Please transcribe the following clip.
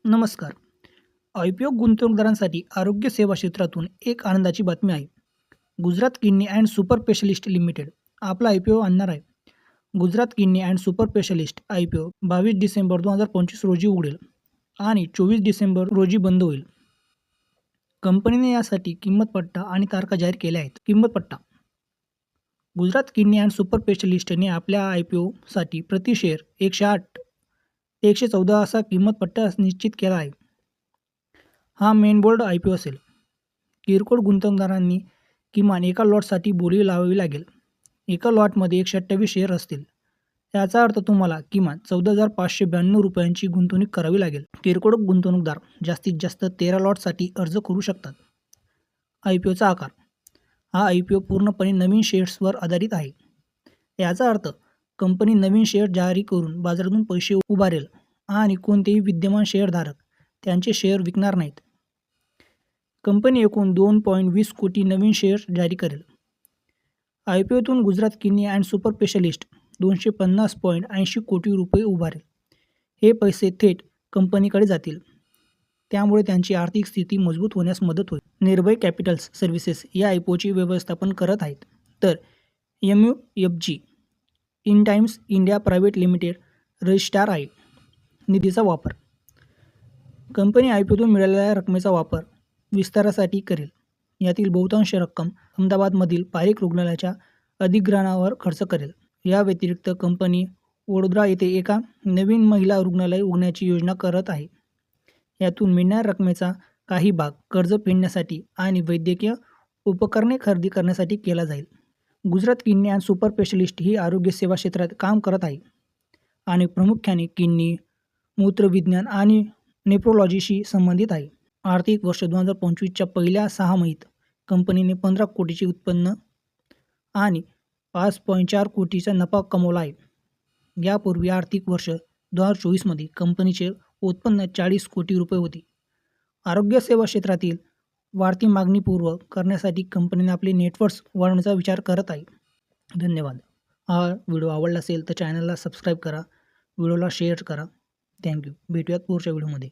नमस्कार. IPO गुंतवणूकदारांसाठी आरोग्य सेवा क्षेत्रातून एक आनंदाची बातमी आहे. Gujarat kidney and super specialist limited आपला IPO आणणार आहे. Gujarat kidney and super specialist IPO 22 December 2025 रोजी उघडेल आणि 24 डिसेंबर रोजी बंद होईल. कंपनीने यासाठी किंमत पट्टा आणि तारखा जाहीर केल्या आहेत. किंमत पट्टा गुजरात किडनी अँड सुपर स्पेशलिस्टने आपल्या IPOसाठी प्रति शेअर 108 ते 114 असा किंमत पट्टा निश्चित केला आहे. हा मेन बोर्ड IPO असेल. किरकोळ गुंतवणूकदारांनी किमान एका लॉटसाठी बोली लावावी लागेल. एका लॉटमध्ये 128 शेअर असतील. याचा अर्थ तुम्हाला किमान 14,592 रुपयांची गुंतवणूक करावी लागेल. किरकोळ गुंतवणूकदार जास्तीत जास्त 13 लॉटसाठी अर्ज करू शकतात. IPOचा आकार हा IPO पूर्णपणे नवीन शेअर्सवर आधारित आहे. याचा अर्थ कंपनी नवीन शेअर जारी करून बाजारातून पैसे उभारेल आणि कोणतेही विद्यमान शेअरधारक त्यांचे शेअर विकणार नाहीत. कंपनी एकूण 2.20 कोटी नवीन शेअर्स जारी करेल. IPOतून Gujarat kidney and super specialist 250.80 कोटी रुपये उभारेल. हे पैसे थेट कंपनीकडे जातील. त्यामुळे त्यांची आर्थिक स्थिती मजबूत होण्यास मदत होईल. निर्भय कॅपिटल्स सर्व्हिसेस या IPOचे व्यवस्थापन करत आहेत, तर MUFG in times India private limited registrar आहे. निधीचा वापर कंपनी IPOतून मिळालेल्या रकमेचा वापर विस्तारासाठी करेल. यातील बहुतांश रक्कम अहमदाबादमधील पारेख रुग्णालयाच्या अधिग्रहणावर खर्च करेल. या व्यतिरिक्त कंपनी वडोदरा येथे एका नवीन महिला रुग्णालय उघडण्याची योजना करत आहे. यातून मिळणाऱ्या रकमेचा काही भाग कर्ज फेडण्यासाठी आणि वैद्यकीय उपकरणे खरेदी करण्यासाठी केला जाईल. Gujarat kidney and super specialist ही आरोग्य सेवा क्षेत्रात काम करत आहे आणि प्रामुख्याने किडनी, मूत्रविज्ञान आणि नेफ्रोलॉजीशी संबंधित आहे. आर्थिक वर्ष 2025च्या पहिल्या 6 महिन्यात कंपनीने 15 कोटीचे उत्पन्न आणि 5.4 कोटीचा नफा कमवला आहे. यापूर्वी आर्थिक वर्ष 2024मध्ये कंपनीचे उत्पन्न 40 कोटी रुपये होते. आरोग्य सेवा क्षेत्रातील वाढती मागणी पूर्ण करण्यासाठी कंपनीने आपले नेटवर्क्स वाढवण्याचा विचार करत आहे. धन्यवाद. हा व्हिडिओ आवडला असेल तर चॅनलला सबस्क्राईब करा, व्हिडिओला शेअर करा. थँक्यू. भेटूयात पुढच्या व्हिडिओमध्ये.